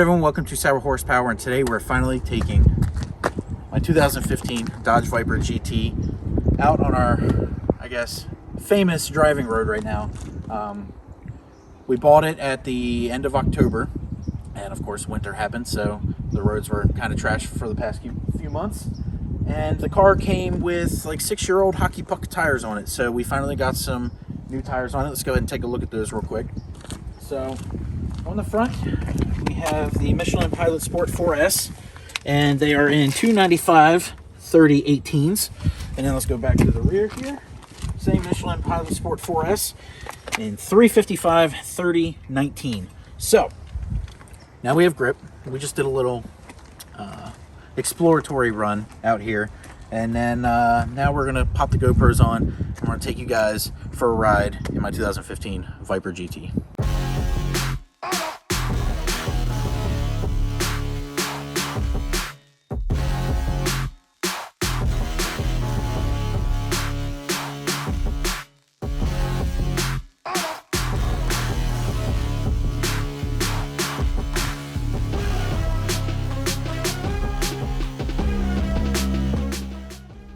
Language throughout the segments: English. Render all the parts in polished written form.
everyone, welcome to Sour Horsepower, and today we're finally taking my 2015 Dodge Viper GT out on our, I guess, famous driving road right now. We bought it at the end of October, and of course winter happened, so the roads were kind of trash for the past few months. And the car came with like 6-year-old hockey puck tires on it, so we finally got some new tires on it. Let's go ahead and take a look at those real quick. So on the front, we have the Michelin Pilot Sport 4S, and they are in 295 30/18s. And then let's go back to the rear here. Same Michelin Pilot Sport 4S in 355 30/19. So now we have grip. We just did a little exploratory run out here, and then now we're gonna pop the GoPros on and we're gonna take you guys for a ride in my 2015 Viper GT.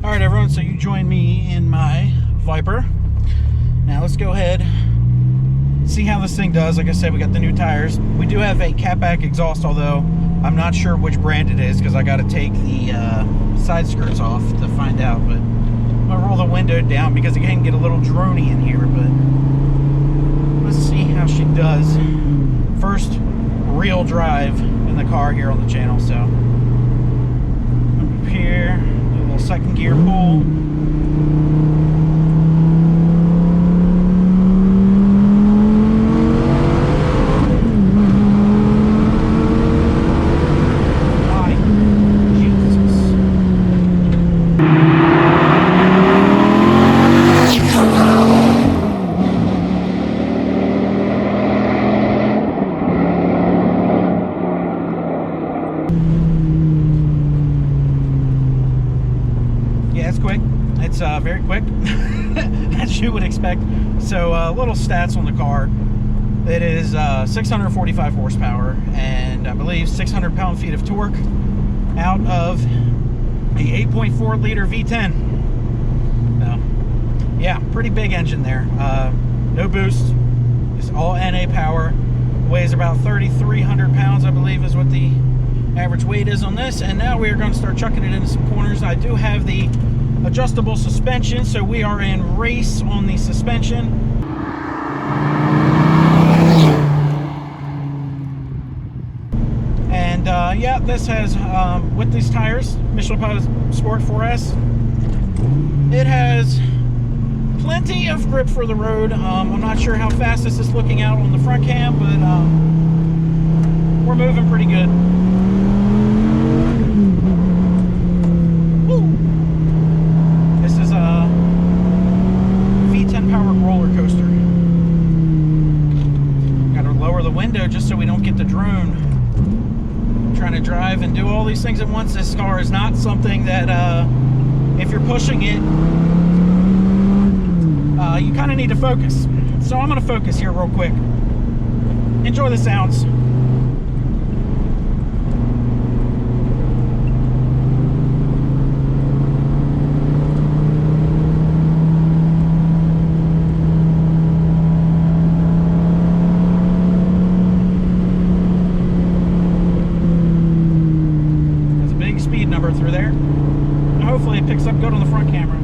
Alright everyone, so you join me in my Viper. Now let's go ahead, see how this thing does. Like I said, we got the new tires. We do have a catback exhaust, although I'm not sure which brand it is because I got to take the side skirts off to find out. But I'm going to roll the window down because it can get a little drony in here, but let's see how she does. First real drive in the car here on the channel. So up here, second gear pull. It's quick. It's very quick, as you would expect. So little stats on the car. It is 645 horsepower and I believe 600 pound-feet of torque out of a 8.4 liter V10. Yeah, pretty big engine there. No boost. It's all NA power. Weighs about 3,300 pounds, I believe, is what the average weight is on this. And now we are going to start chucking it into some corners. I do have the adjustable suspension, so we are in race on the suspension. And yeah, this has with these tires, Michelin Pilot Sport 4S, it has plenty of grip for the road. I'm not sure how fast this is looking out on the front cam, but we're moving pretty good. Roller coaster. Got to lower the window just so we don't get the drone. Trying to drive and do all these things at once. This car is not something that if you're pushing it, you kind of need to focus. So I'm going to focus here real quick. Enjoy the sounds. Number through there. And hopefully it picks up good on the front camera.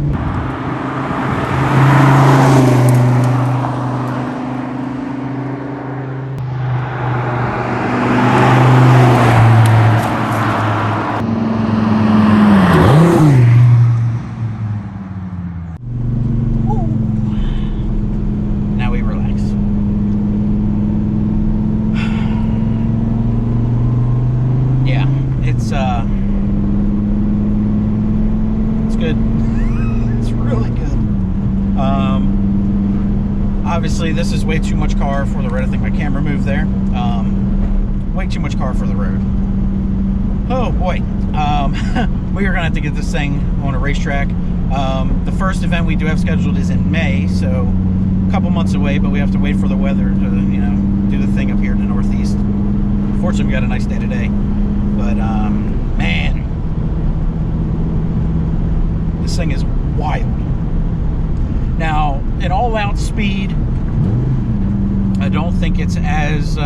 Ooh. Now we relax. Yeah, it's good. It's really good. Obviously this is way too much car for the road. I think my camera moved there. Way too much car for the road. Oh boy. We are gonna have to get this thing on a racetrack. The first event we do have scheduled is in May, so a couple months away, but we have to wait for the weather to, you know, do the thing up here in the Northeast Fortunately, we got a nice day today. But, man, this thing is wild. Now, in all-out speed, I don't think it's as,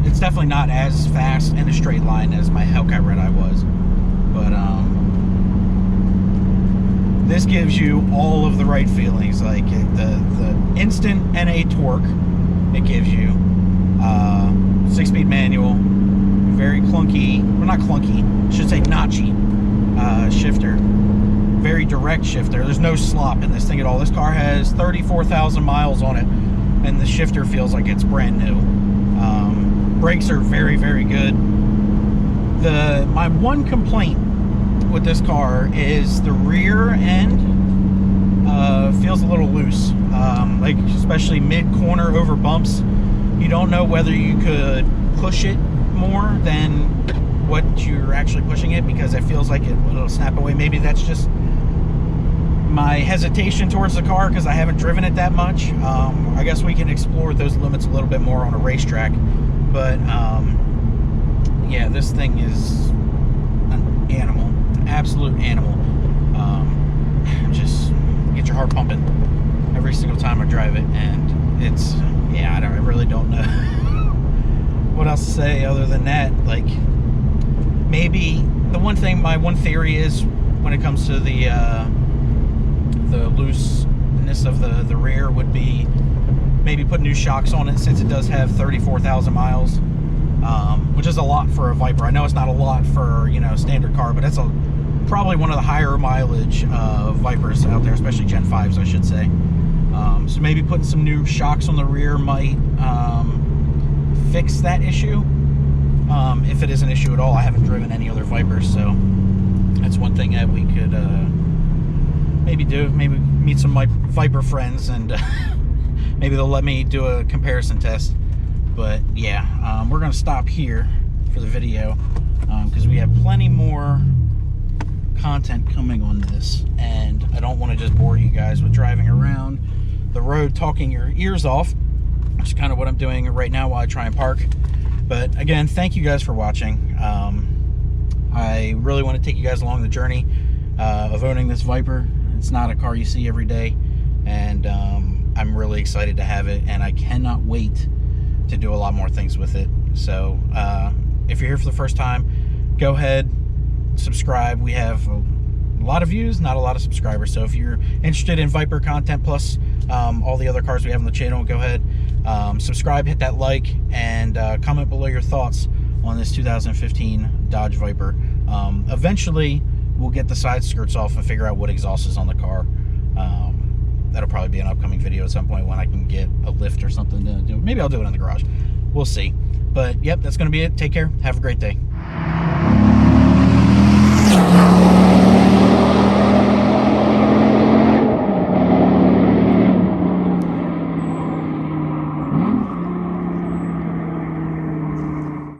it's definitely not as fast in a straight line as my Hellcat Red Eye was. But, this gives you all of the right feelings, like the instant NA torque it gives you, 6-speed manual, very clunky, well not clunky, I should say notchy shifter, very direct shifter. There's no slop in this thing at all. This car has 34,000 miles on it, and the shifter feels like it's brand new. Brakes are very, very good. My one complaint with this car is the rear end feels a little loose, like especially mid-corner over bumps. You don't know whether you could push it more than what you're actually pushing it, because it feels like it'll snap away. Maybe that's just my hesitation towards the car because I haven't driven it that much. I guess we can explore those limits a little bit more on a racetrack, but yeah, this thing is an animal, an absolute animal. Just get your heart pumping every single time I drive it, and it's, yeah, I really don't know what else to say other than that. Like, maybe the one thing, my one theory is when it comes to the looseness of the rear would be maybe put new shocks on it, since it does have 34,000 miles, which is a lot for a Viper. I know it's not a lot for, you know, standard car, but it's probably one of the higher mileage Vipers out there, especially Gen 5s, I should say. So maybe putting some new shocks on the rear might fix that issue, if it is an issue at all. I haven't driven any other Vipers, so that's one thing that we could maybe do. Maybe meet some of my Viper friends, and maybe they'll let me do a comparison test. But yeah, we're going to stop here for the video, because we have plenty more content coming on this, and I don't want to just bore you guys with driving around the road talking your ears off, which is kind of what I'm doing right now while I try and park. But again, thank you guys for watching. I really want to take you guys along the journey of owning this Viper. It's not a car you see every day, and I'm really excited to have it, and I cannot wait to do a lot more things with it. So if you're here for the first time, go ahead, subscribe. We have a lot of views, not a lot of subscribers, so if you're interested in Viper content plus all the other cars we have on the channel, go ahead, subscribe, hit that like, and comment below your thoughts on this 2015 Dodge Viper. Eventually we'll get the side skirts off and figure out what exhaust is on the car. That'll probably be an upcoming video at some point when I can get a lift or something to do. Maybe I'll do it in the garage, we'll see. But yep, that's going to be it. Take care, have a great day.